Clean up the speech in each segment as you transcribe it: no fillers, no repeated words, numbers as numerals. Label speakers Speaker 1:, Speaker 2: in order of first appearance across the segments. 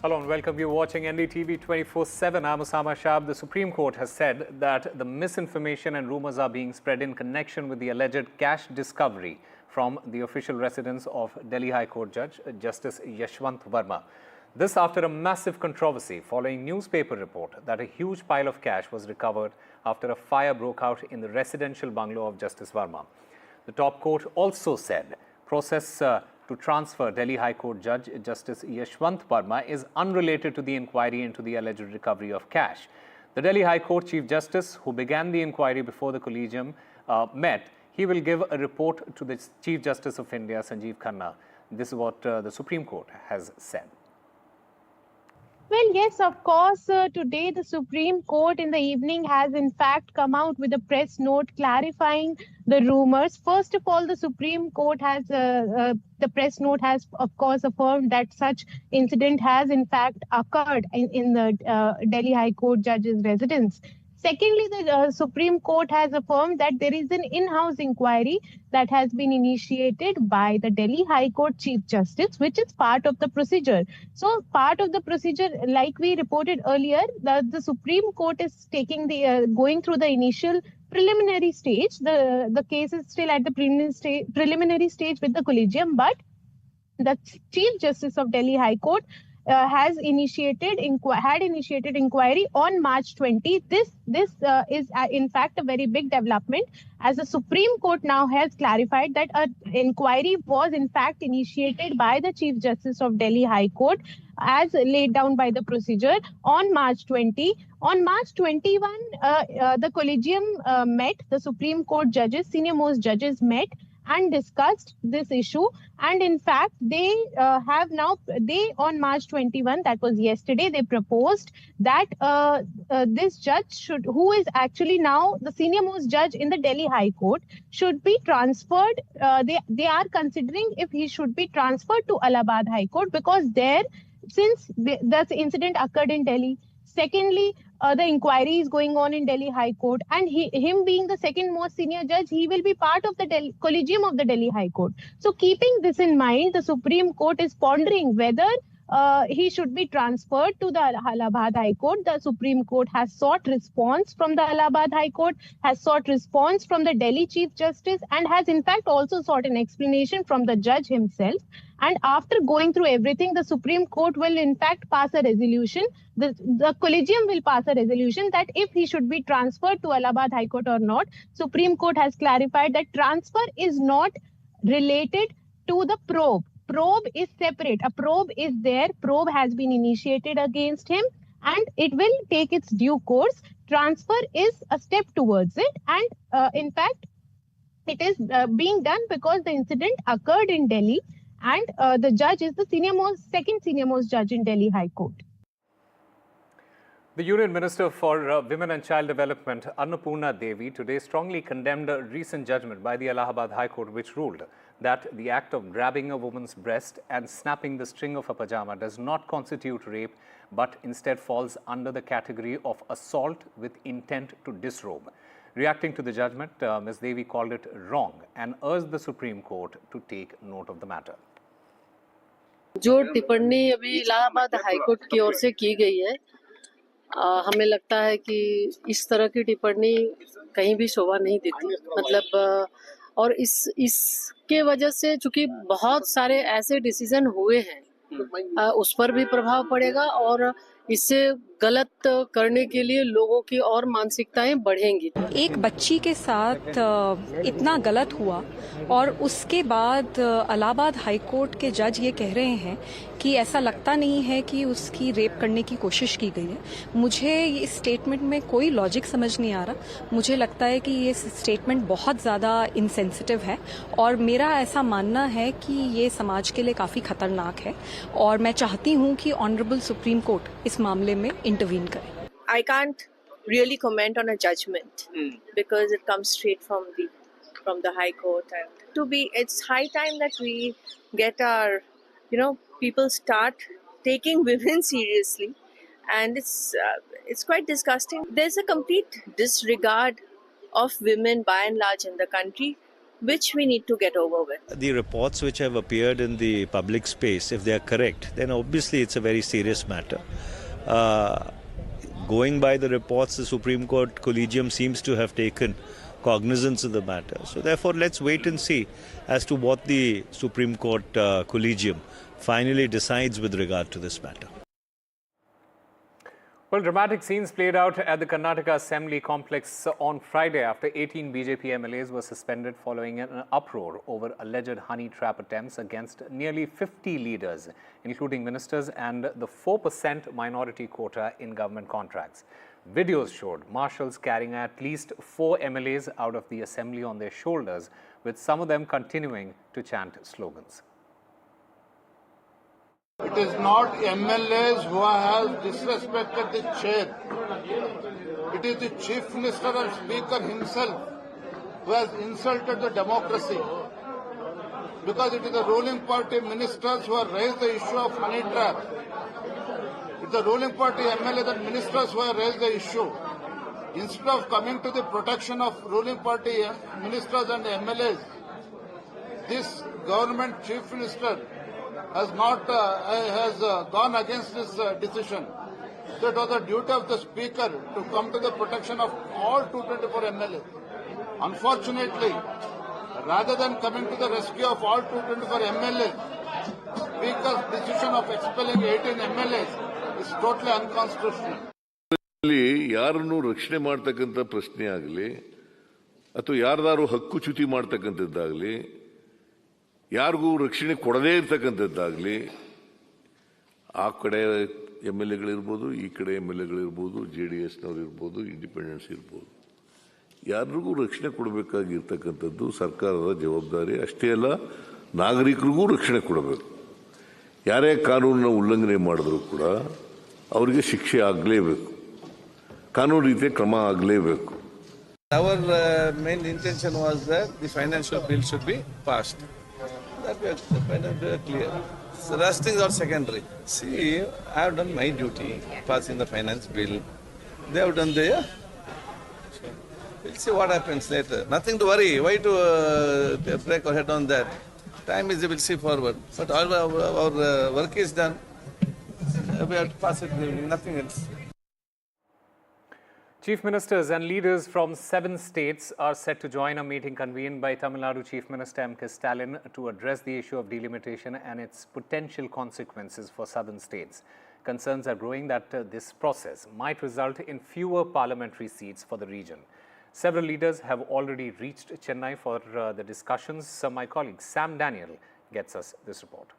Speaker 1: Hello and welcome. You're watching NDTV 24/7. I'm Osama Shab. The Supreme Court has said that the misinformation and rumours are being spread in connection with the alleged cash discovery from the official residence of Delhi High Court Judge Justice Yashwant Varma. This after a massive controversy following newspaper report that a huge pile of cash was recovered after a fire broke out in the residential bungalow of Justice Varma. The top court also said process to transfer Delhi High Court Judge Justice Yashwant Varma is unrelated to the inquiry into the alleged recovery of cash. The Delhi High Court Chief Justice, who began the inquiry before the Collegium met, he will give a report to the Chief Justice of India, Sanjeev Khanna. This is what the Supreme Court has said.
Speaker 2: Well, yes, of course, today the Supreme Court in the evening has in fact come out with a press note clarifying the rumors. First of all, the Supreme Court has, the press note has of course affirmed that such incident has in fact occurred in the Delhi High Court judge's residence. Secondly, the Supreme Court has affirmed that there is an in-house inquiry that has been initiated by the Delhi High Court Chief Justice, which is part of the procedure. So part of the procedure, like we reported earlier, the Supreme Court is taking the going through the initial preliminary stage. The case is still at the preliminary stage with the Collegium, but the Chief Justice of Delhi High Court had initiated inquiry on March 20. This is in fact a very big development, as the Supreme Court now has clarified that an inquiry was in fact initiated by the Chief Justice of Delhi High Court as laid down by the procedure on March 20. On March 21, the Collegium met, the Supreme Court judges, senior most judges met and discussed this issue, and in fact they on March 21, that was yesterday, they proposed that this judge who is actually now the senior most judge in the Delhi High Court, should be transferred. They are considering if he should be transferred to Allahabad High Court, because there, since the incident occurred in Delhi. Secondly, the inquiry is going on in Delhi High Court, and him being the second most senior judge, he will be part of the Collegium of the Delhi High Court. So keeping this in mind, the Supreme Court is pondering whether he should be transferred to the Allahabad High Court. The Supreme Court has sought response from the Allahabad High Court, has sought response from the Delhi Chief Justice, and has in fact also sought an explanation from the judge himself. And after going through everything, the Supreme Court will in fact pass a resolution. The Collegium will pass a resolution that if he should be transferred to Allahabad High Court or not. Supreme Court has clarified that transfer is not related to the probe. Probe is separate. A probe is there. Probe has been initiated against him, and it will take its due course. Transfer is a step towards it, and in fact, it is being done because the incident occurred in Delhi, and the judge is the second senior most judge in Delhi High Court.
Speaker 1: The Union Minister for Women and Child Development, Annapurna Devi, today strongly condemned a recent judgment by the Allahabad High Court, which ruled that the act of grabbing a woman's breast and snapping the string of a pajama does not constitute rape, but instead falls under the category of assault with intent to disrobe. Reacting to the judgment, Ms. Devi called it wrong and urged the Supreme Court to take note of the matter.
Speaker 3: जो टिप्पणी अभी Allahabad high court की ओर से की गई है, हमें लगता है कि इस तरह की टिप्पणी कहीं भी शोभा नहीं देती, मतलब और इसके वजह से चूंकि बहुत सारे ऐसे डिसीजन हुए हैं, उस पर भी प्रभाव पड़ेगा और इससे गलत करने के लिए लोगों की और मानसिकताएं बढ़ेंगी।
Speaker 4: एक बच्ची के साथ इतना गलत हुआ और उसके बाद इलाहाबाद हाई कोर्ट के जज ये कह रहे हैं कि ऐसा लगता नहीं है कि उसकी रेप करने की कोशिश की गई है। मुझे इस स्टेटमेंट में कोई लॉजिक समझ नहीं आ रहा। मुझे लगता है कि ये स्टेटमेंट बहुत ज़्यादा इनसेंसिटिव है और मेरा ऐसा मानना है कि ये समाज के लिए काफ़ी खतरनाक है और मैं चाहती हूँ कि ऑनरेबल सुप्रीम कोर्ट इस मामले में इंटरवीन करे।
Speaker 5: I can't really comment on a judgment because it comes straight from the High Court, and it's high time that we get our, people start taking women seriously, and it's quite disgusting. There's a complete disregard of women by and large in the country. which we need to get over with.
Speaker 6: The reports which have appeared in the public space, if they are correct, then obviously it's a very serious matter. Going by the reports, the Supreme Court Collegium seems to have taken cognizance of the matter. So therefore, let's wait and see as to what the Supreme Court Collegium finally decides with regard to this matter.
Speaker 1: Well, dramatic scenes played out at the Karnataka Assembly complex on Friday after 18 BJP MLAs were suspended following an uproar over alleged honey trap attempts against nearly 50 leaders, including ministers and the 4% minority quota in government contracts. Videos showed marshals carrying at least 4 MLAs out of the assembly on their shoulders, with some of them continuing to chant slogans.
Speaker 7: It is not MLAs who have disrespected the chair. It is the Chief Minister and Speaker himself who has insulted the democracy. Because it is the ruling party ministers who have raised the issue of honey trap. It is the ruling party MLAs and ministers who have raised the issue. Instead of coming to the protection of ruling party ministers and MLAs, this government Chief Minister has gone against this decision. So it was the duty of the Speaker to come to the protection of all 224 MLAs. Unfortunately, rather than coming to the rescue of all 224 MLAs, Speaker's decision of expelling 18 MLAs is totally unconstitutional.
Speaker 8: ಯಾರನ್ನು ರಕ್ಷಣೆ ಮಾಡ್ತಕ್ಕಂಥ ಪ್ರಶ್ನೆ ಆಗಲಿ ಅಥವಾ ಯಾರ್ದಾರು ಹಕ್ಕುಚ್ಯುತಿ ಮಾಡ್ತಕ್ಕಂಥದ್ದಾಗಲಿ ಯಾರಿಗೂ ರಕ್ಷಣೆ ಕೊಡದೇ ಇರ್ತಕ್ಕಂಥದ್ದಾಗಲಿ ಆ ಕಡೆ MLAಗಳಿರ್ಬೋದು ಈ ಕಡೆ MLAಗಳಿರ್ಬೋದು JDSನವ್ರು ಇರ್ಬೋದು ಇಂಡಿಪೆಂಡೆನ್ಸ್ ಇರ್ಬೋದು ಯಾರಿಗೂ ರಕ್ಷಣೆ ಕೊಡಬೇಕಾಗಿರ್ತಕ್ಕಂಥದ್ದು ಸರ್ಕಾರದ ಜವಾಬ್ದಾರಿ. ಅಷ್ಟೇ ಅಲ್ಲ, ನಾಗರಿಕರಿಗೂ ರಕ್ಷಣೆ ಕೊಡಬೇಕು. ಯಾರೇ ಕಾನೂನನ್ನ ಉಲ್ಲಂಘನೆ ಮಾಡಿದ್ರು ಕೂಡ ಅವರಿಗೆ ಶಿಕ್ಷೆ ಆಗಲೇಬೇಕು, ಕಾನೂನು ರೀತಿಯ ಕ್ರಮ ಆಗಲೇಬೇಕು.
Speaker 9: Our main intention was that the financial bill should be passed. That we are clear. So rest things are secondary. See, I have done my duty, passing the finance bill. They have done their. We'll see what happens later. Nothing to worry. Why to break our head on that? Time is, we'll see forward. But all our work is done. We have to pass it. Nothing else.
Speaker 1: Chief Ministers and leaders from 7 states are set to join a meeting convened by Tamil Nadu Chief Minister M.K. Stalin to address the issue of delimitation and its potential consequences for southern states. Concerns are growing that this process might result in fewer parliamentary seats for the region. Several leaders have already reached Chennai for the discussions. My colleague Sam Daniel gets us this report.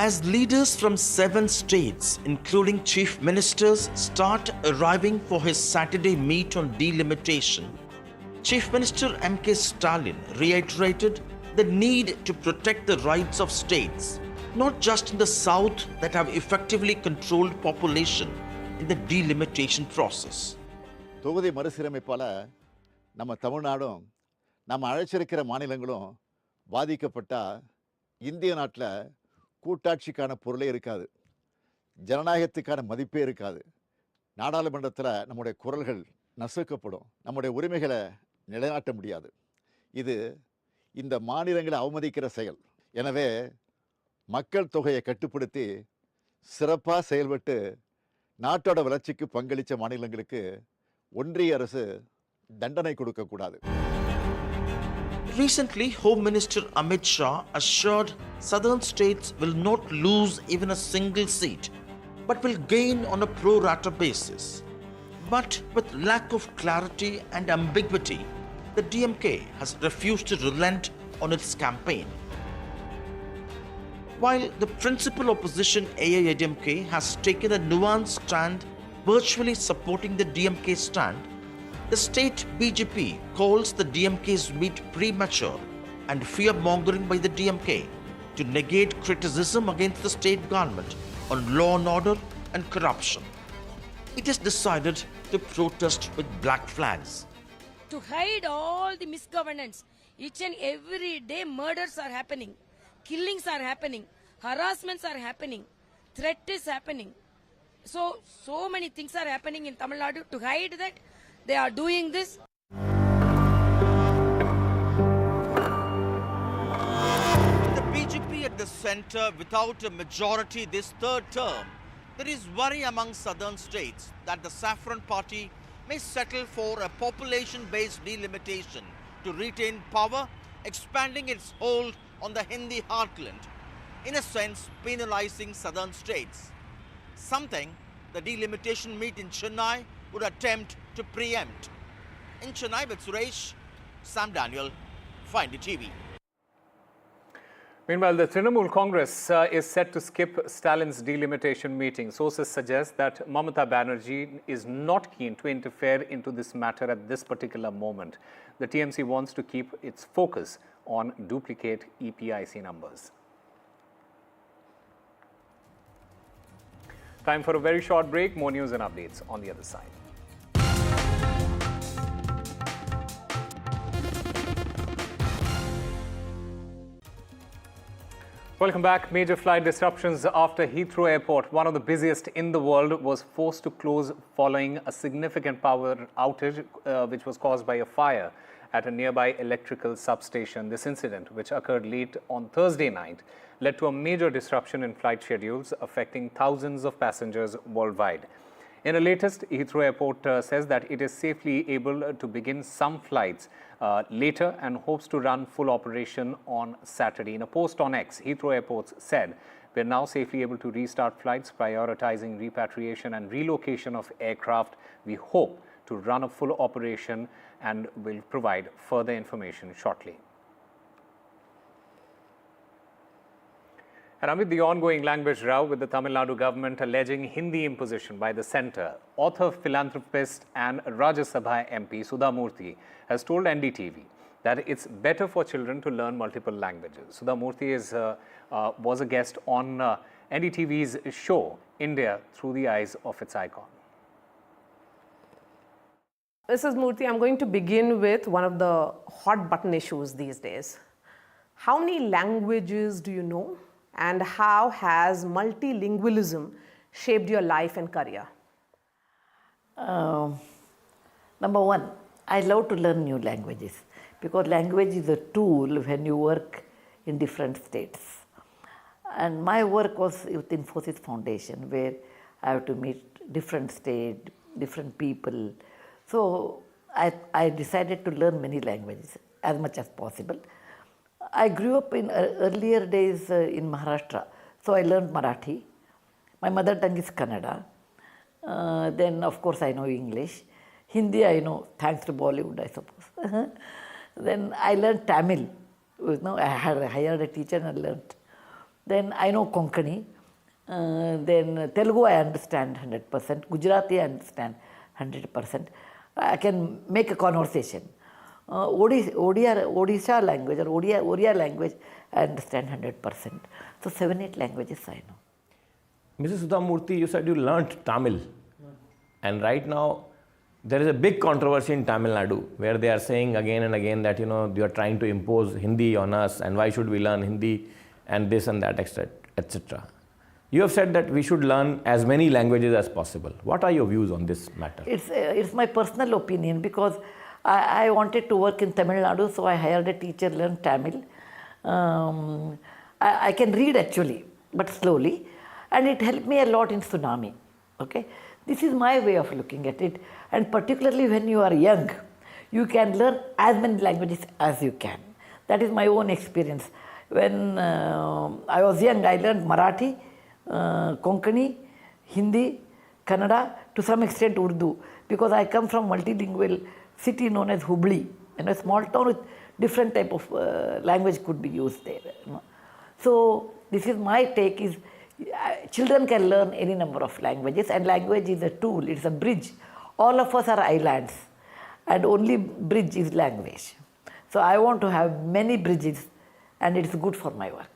Speaker 10: As leaders from 7 states, including chief ministers, start arriving for his Saturday meet on delimitation, Chief Minister M.K. Stalin reiterated the need to protect the rights of states, not just in the south that have effectively controlled population in the delimitation process.
Speaker 11: தொகுதி மறுசீரமைப்பால் நம்ம தமிழ்நாடும் நம்ம அழைச்சிருக்கிற மாநிலங்களும் பாதிக்கப்பட்டால் இந்திய நாட்டில் கூட்டாட்சிக்கான பொருளே இருக்காது, ஜனநாயகத்துக்கான மதிப்பே இருக்காது. நாடாளுமன்றத்தில் நம்முடைய குரல்கள் நசுக்கப்படும், நம்முடைய உரிமைகளை நிலைநாட்ட முடியாது. இது இந்த மாநிலங்களை அவமதிக்கிற செயல். எனவே மக்கள் தொகையை கட்டுப்படுத்தி சிறப்பாக செயல்பட்டு நாட்டோட வளர்ச்சிக்கு பங்களித்த மாநிலங்களுக்கு ஒன்றிய அரசு தண்டனை கொடுக்கக்கூடாது.
Speaker 10: Recently, Home Minister Amit Shah assured southern states will not lose even a single seat, but will gain on a pro rata basis. But with lack of clarity and ambiguity, the DMK has refused to relent on its campaign. While the principal opposition AIADMK has taken a nuanced stand virtually supporting the DMK stand, the state BJP calls the DMK's meet premature and fear-mongering by the DMK to negate criticism against the state government on law and order and corruption. It is decided to protest with black flags.
Speaker 12: To hide all the misgovernance, each and every day murders are happening, killings are happening, harassments are happening, threat is happening. So many things are happening in Tamil Nadu. To hide that, they are doing this.
Speaker 10: The BJP at the centre without a majority this third term, there is worry among southern states that the Saffron Party may settle for a population-based delimitation to retain power, expanding its hold on the Hindi heartland, in a sense penalizing southern states. Something the delimitation meet in Chennai would attempt to preempt. In Chennai with Suresh, Sam Daniel, for NDTV.
Speaker 1: Meanwhile, the Trinamool Congress is set to skip Stalin's delimitation meeting. Sources suggest that Mamata Banerjee is not keen to interfere into this matter at this particular moment. The TMC wants to keep its focus on duplicate EPIC numbers. Time for a very short break. More news and updates on the other side. Welcome back. Major flight disruptions after Heathrow Airport, one of the busiest in the world, was forced to close following a significant power outage which was caused by a fire at a nearby electrical substation. This incident, which occurred late on Thursday night, led to a major disruption in flight schedules affecting thousands of passengers worldwide. In the latest, Heathrow Airport says that it is safely able to begin some flights later and hopes to run full operation on Saturday. In a post on X, Heathrow Airport said, "We are now safely able to restart flights, prioritizing repatriation and relocation of aircraft. We hope to run a full operation and will provide further information shortly." And amid the ongoing language row with the Tamil Nadu government alleging Hindi imposition by the centre, author, philanthropist and Rajya Sabha MP Sudha Murty has told NDTV that it's better for children to learn multiple languages. Sudha Murty was a guest on NDTV's show, India Through the Eyes of its Icon.
Speaker 13: Mrs. Murty, I'm going to begin with one of the hot button issues these days. How many languages do you know? And how has multilingualism shaped your life and career?
Speaker 14: Number one, I love to learn new languages because language is a tool when you work in different states. And my work was with Infosys Foundation, where I have to meet different states, different people. So I decided to learn many languages as much as possible. I grew up in earlier days in Maharashtra, so I learned Marathi. My mother tongue is Kannada. Then, of course, I know English. Hindi, I know, thanks to Bollywood, I suppose. Then I learned Tamil. I hired a teacher and I learned. Then I know Konkani. Then Telugu, I understand 100%. Gujarati, I understand 100%. I can make a conversation. Odisha language or Oriya language, I understand 100%. So 7-8 languages I know.
Speaker 15: Mrs. Sudha Murty, you said you learnt Tamil. And right now, there is a big controversy in Tamil Nadu where they are saying again and again that, you are trying to impose Hindi on us and why should we learn Hindi and this and that, etc. You have said that we should learn as many languages as possible. What are your views on this matter?
Speaker 14: It's my personal opinion because I wanted to work in Tamil Nadu, so I hired a teacher, learned Tamil. I can read actually, but slowly. And it helped me a lot in tsunami. Okay? This is my way of looking at it. And particularly when you are young, you can learn as many languages as you can. That is my own experience. When I was young, I learned Marathi, Konkani, Hindi, Kannada, to some extent Urdu, because I come from multilingual city known as Hubli, a small town with different type of language could be used there. So this is my take is children can learn any number of languages and language is a tool, it's a bridge. All of us are islands and only bridge is language. So I want to have many bridges and it's good for my work.